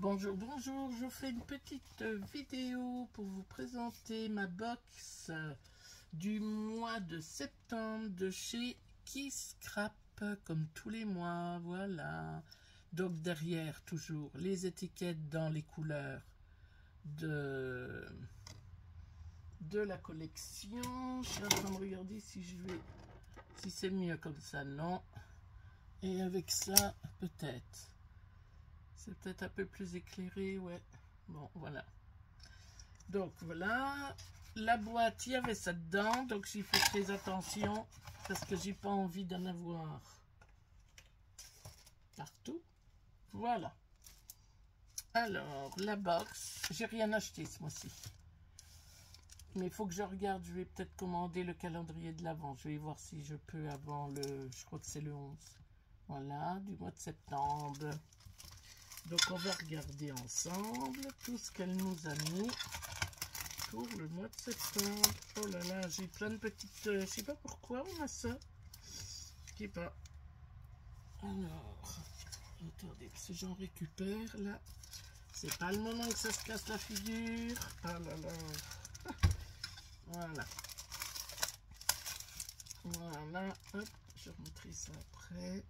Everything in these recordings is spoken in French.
Bonjour, bonjour, je fais une petite vidéo pour vous présenter ma box du mois de septembre de chez Keyscrap, comme tous les mois, voilà. Donc derrière, toujours, les étiquettes dans les couleurs de la collection. Je suis en train de regarder si c'est mieux comme ça, non. Et avec ça, peut-être. C'est peut-être un peu plus éclairé, ouais. Bon, voilà. Donc, voilà. La boîte, il y avait ça dedans. Donc, j'y fais très attention. Parce que j'ai pas envie d'en avoir partout. Voilà. Alors, la box. J'ai rien acheté ce mois-ci. Mais il faut que je regarde. Je vais peut-être commander le calendrier de l'Avent. Je vais voir si je peux avant le... Je crois que c'est le 11. Voilà, du mois de septembre. Donc on va regarder ensemble tout ce qu'elle nous a mis pour le mois de septembre. Oh là là, j'ai plein de petites... je sais pas pourquoi on a ça. Je sais pas. Alors, attendez, parce que j'en récupère là. C'est pas le moment que ça se casse la figure. Oh là là. Voilà. Voilà. Hop, je remettrai ça après.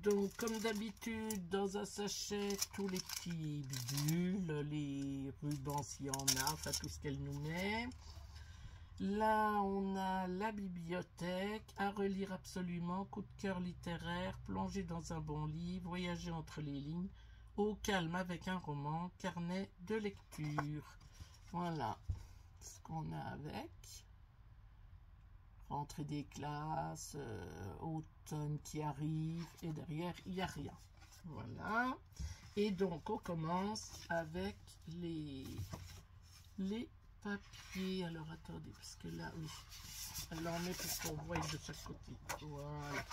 Donc, comme d'habitude, dans un sachet, tous les petits bidules, les rubans s'il y en a, enfin tout ce qu'elle nous met. Là, on a la bibliothèque, à relire absolument, coup de cœur littéraire, plonger dans un bon livre, voyager entre les lignes, au calme avec un roman, carnet de lecture. Voilà ce qu'on a avec. Rentrée des classes, automne qui arrive, et derrière, il n'y a rien. Voilà. Et donc, on commence avec les papiers. Alors, attendez, parce que là, oui, elle en met pour qu'on voie de chaque côté. Voilà.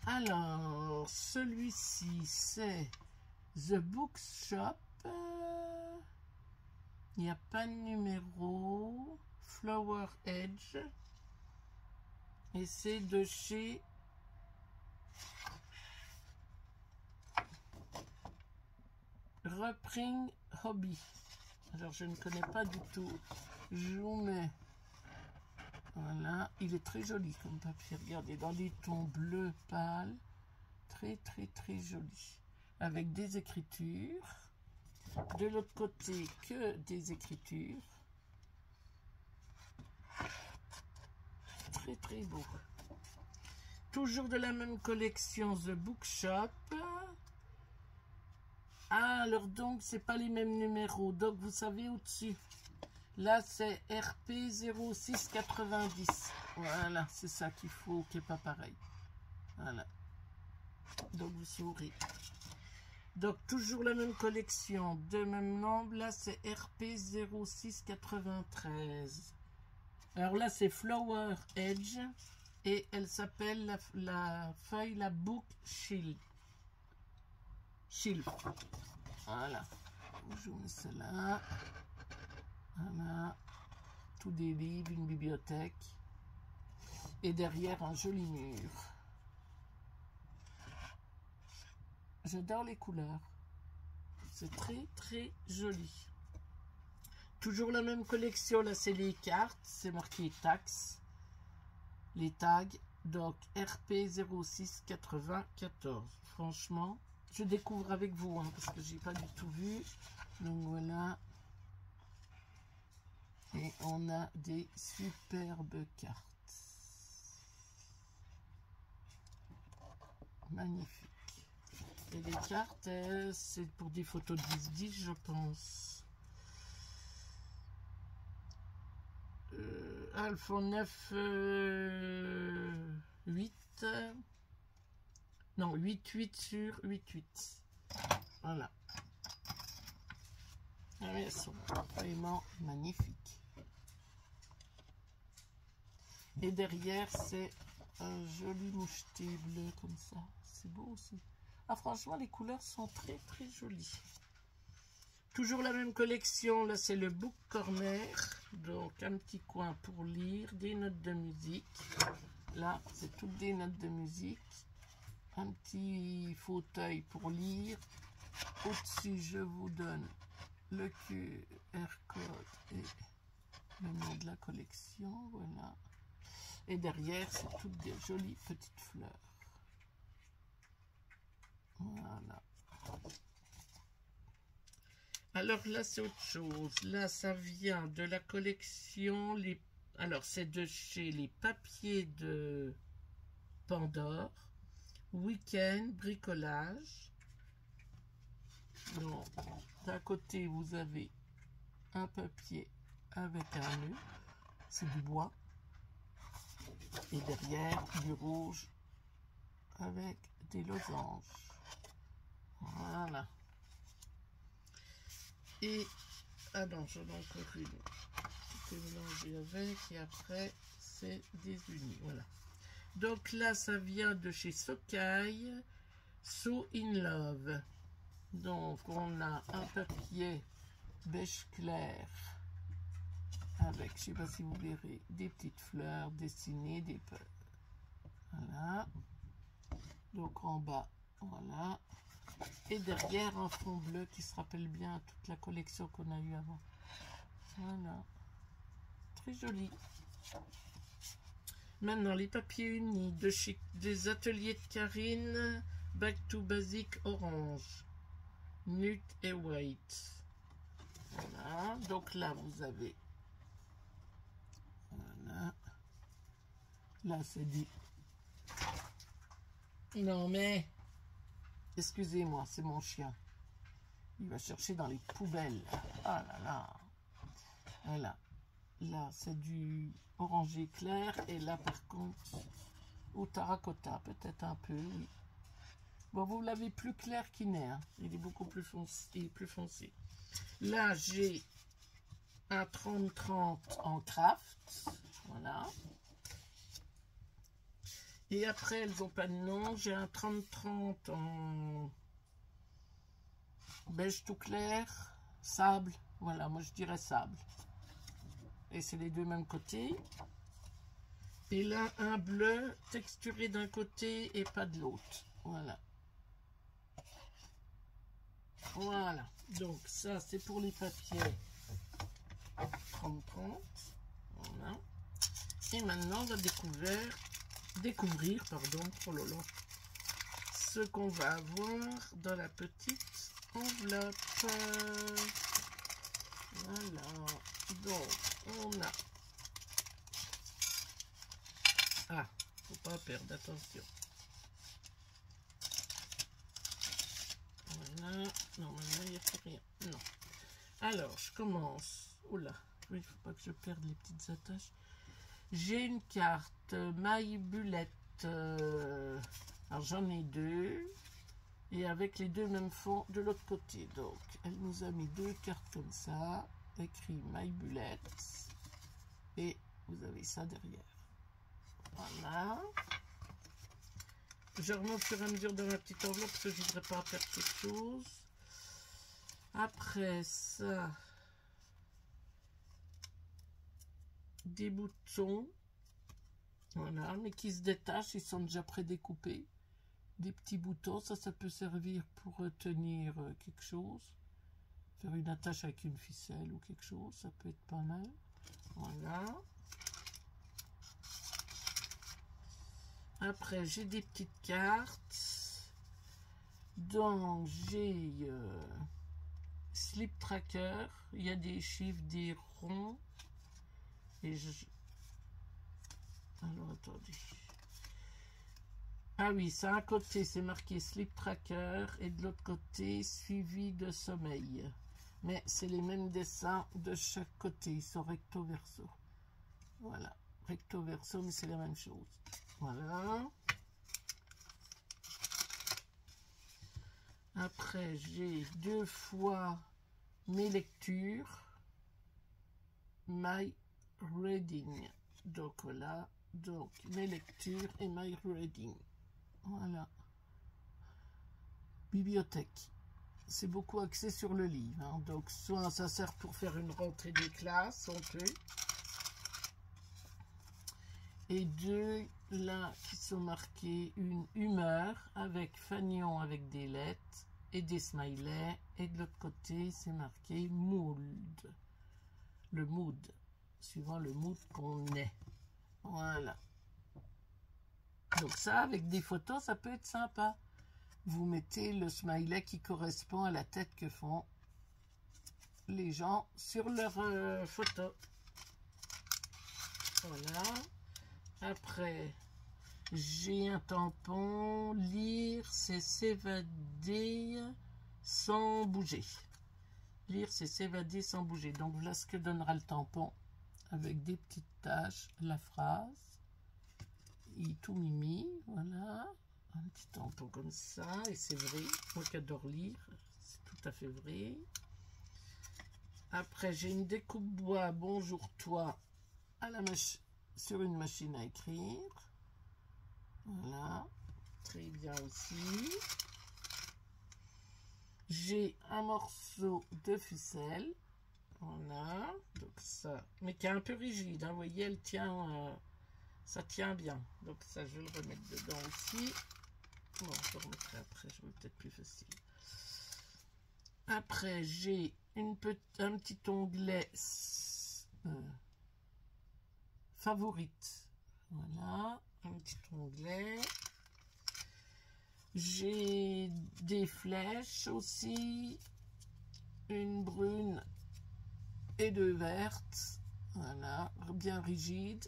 Alors, celui-ci, c'est The Bookshop. Il n'y a pas de numéro. Flower Edge. Et c'est de chez Repring Hobby. Alors je ne connais pas du tout. Je vous mets. Voilà. Il est très joli comme papier. Regardez, dans des tons bleus pâles. Très très très joli. Avec des écritures. De l'autre côté, que des écritures. Très très beau. Toujours de la même collection, The Bookshop. Ah, alors donc, c'est pas les mêmes numéros. Donc, vous savez au-dessus. Là, c'est RP 0690. Voilà, c'est ça qu'il faut, qui n'est pas pareil. Voilà. Donc, vous saurez. Donc, toujours la même collection, de même nombre. Là, c'est RP 0693. Alors là, c'est Flower Edge. Et elle s'appelle la feuille, la Book Shield. Voilà. Je mets cela. Voilà. Tous des livres, une bibliothèque. Et derrière, un joli mur. J'adore les couleurs. C'est très, très joli. Toujours la même collection. Là, c'est les cartes. C'est marqué taxes. Les tags. Donc, RP 0694. Franchement, je découvre avec vous, hein, parce que j'ai pas du tout vu. Donc, voilà. Et on a des superbes cartes. Magnifique. Et les cartes, c'est pour des photos de 10-10, je pense. Elles font 9, 8. Non, 8 sur 8. Voilà. Ah oui, elles sont vraiment magnifiques. Et derrière, c'est un joli moucheté bleu comme ça. C'est beau aussi. Ah, franchement, les couleurs sont très, très jolies. Toujours la même collection. Là, c'est le Book Corner. Donc, un petit coin pour lire. Des notes de musique. Là, c'est toutes des notes de musique. un petit fauteuil pour lire. Au-dessus, je vous donne le QR code et le nom de la collection. Voilà. Et derrière, c'est toutes des jolies petites fleurs. Voilà. Alors là, c'est autre chose. Là, ça vient de la collection. Alors, c'est de chez les papiers de Pandore. Week-end bricolage. Donc, d'un côté, vous avez un papier avec un nœud. C'est du bois. Et derrière, du rouge avec des losanges. Voilà. Et, ah non, j'en ai encore une. C'était mélangé avec, et après, c'est des unis. Voilà. Donc là, ça vient de chez Sokai, So in Love. Donc, on a un papier beige clair avec, je ne sais pas si vous verrez, des petites fleurs dessinées, des peurs. Voilà. Donc en bas, voilà. Et derrière, un fond bleu qui se rappelle bien à toute la collection qu'on a eue avant. Voilà. Très joli. Maintenant, les papiers unis de chez des ateliers de Karine. Back to Basic Orange. Nude et White. Voilà. Donc là, vous avez... Voilà. Là, c'est dit. Non, mais... Excusez-moi, c'est mon chien. Il va chercher dans les poubelles. Ah là là. Voilà. Là, c'est du orangé clair. Et là, par contre, au terracotta, peut-être un peu, oui. Bon, vous l'avez plus clair qu'il n'est. Hein. Il est beaucoup plus foncé. Là, j'ai un 30-30 en craft. Voilà. Et après, elles n'ont pas de nom. J'ai un 30-30 en beige tout clair, sable. Voilà, moi je dirais sable. Et c'est les deux mêmes côtés. Et là, un bleu texturé d'un côté et pas de l'autre. Voilà. Voilà. Donc ça, c'est pour les papiers 30-30. Voilà. Et maintenant, on va découvrir, oh là là, ce qu'on va avoir dans la petite enveloppe. Voilà. Donc, on a... Ah, faut pas perdre, attention. Voilà. Non, maintenant, il n'y a plus rien. Non. Alors, je commence. Oula, il ne faut pas que je perde les petites attaches. J'ai une carte My Bullet. Alors, j'en ai deux. Et avec les deux mêmes fonds de l'autre côté. Donc, elle nous a mis deux cartes comme ça. Écrit My Bullet. Et vous avez ça derrière. Voilà. Je remonte au fur et à mesure dans ma petite enveloppe parce que je ne voudrais pas perdre quelque chose. Après ça, des boutons. Voilà, mais qui se détachent, ils sont déjà prédécoupés. Des petits boutons, ça peut servir pour retenir quelque chose. Faire une attache avec une ficelle ou quelque chose, ça peut être pas mal. Voilà. Après, j'ai des petites cartes. Donc, j'ai Slip Tracker. Il y a des chiffres, des ronds. Et alors, attendez. Ah oui, ça, à un côté, c'est marqué Sleep Tracker. Et de l'autre côté, suivi de sommeil. Mais c'est les mêmes dessins de chaque côté. Ils sont recto verso. Voilà. Recto verso, mais c'est la même chose. Voilà. Après, j'ai deux fois mes lectures. My Reading. Donc voilà. Donc mes lectures et My Reading. Voilà. Bibliothèque. C'est beaucoup axé sur le livre. Hein. Donc soit ça sert pour faire une rentrée des classes, on peut. Et deux, là qui sont marqués une humeur avec fanion avec des lettres et des smileys, et de l'autre côté c'est marqué mood, le mood, suivant le mood qu'on est. Voilà, donc ça avec des photos ça peut être sympa. Vous mettez le smiley qui correspond à la tête que font les gens sur leur photo. Voilà. Après, j'ai un tampon. Lire, c'est s'évader sans bouger. Lire, c'est s'évader sans bouger. Donc voilà ce que donnera le tampon. Avec des petites taches. La phrase. Et tout mimi. Voilà. Un petit tampon comme ça. Et c'est vrai. Moi qui adore lire. C'est tout à fait vrai. Après, j'ai une découpe bois. Bonjour toi. À la machine. Sur une machine à écrire. Voilà, très bien aussi. J'ai un morceau de ficelle. Voilà, donc ça, mais qui est un peu rigide, hein, vous voyez, elle tient, ça tient bien. Donc ça, je vais le remettre dedans aussi. Bon, je le remettrai après, je vais peut-être plus facile. Après, j'ai un petit onglet favorite. Voilà, un petit onglet. J'ai des flèches aussi, une brune et deux vertes. Voilà, bien rigide.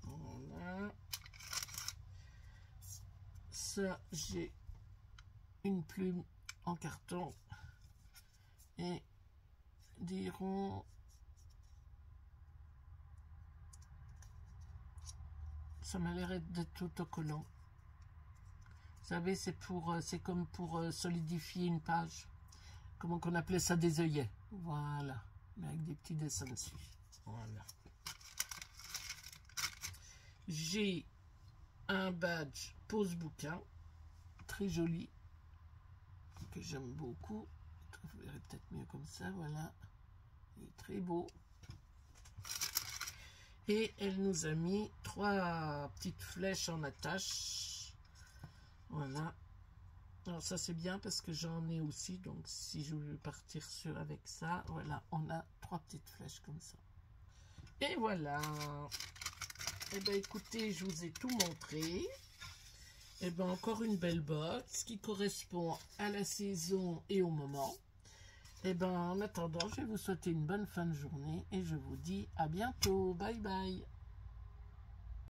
Voilà. Ça, j'ai une plume en carton et des ronds. Ça m'a l'air d'être autocollant. Vous savez, c'est comme pour solidifier une page. Comment qu'on appelait ça, des œillets. Voilà, mais avec des petits dessins dessus. Voilà. J'ai un badge pose bouquin, très joli, que j'aime beaucoup. Vous verrez peut-être mieux comme ça, voilà. Il est très beau. Et elle nous a mis 3 petites flèches en attache. Voilà. Alors ça c'est bien parce que j'en ai aussi. Donc si je veux partir sur avec ça, voilà, on a 3 petites flèches comme ça. Et voilà. Et bien écoutez, je vous ai tout montré. Et bien encore une belle box qui correspond à la saison et au moment. Et bien en attendant, je vais vous souhaiter une bonne fin de journée et je vous dis à bientôt. Bye bye.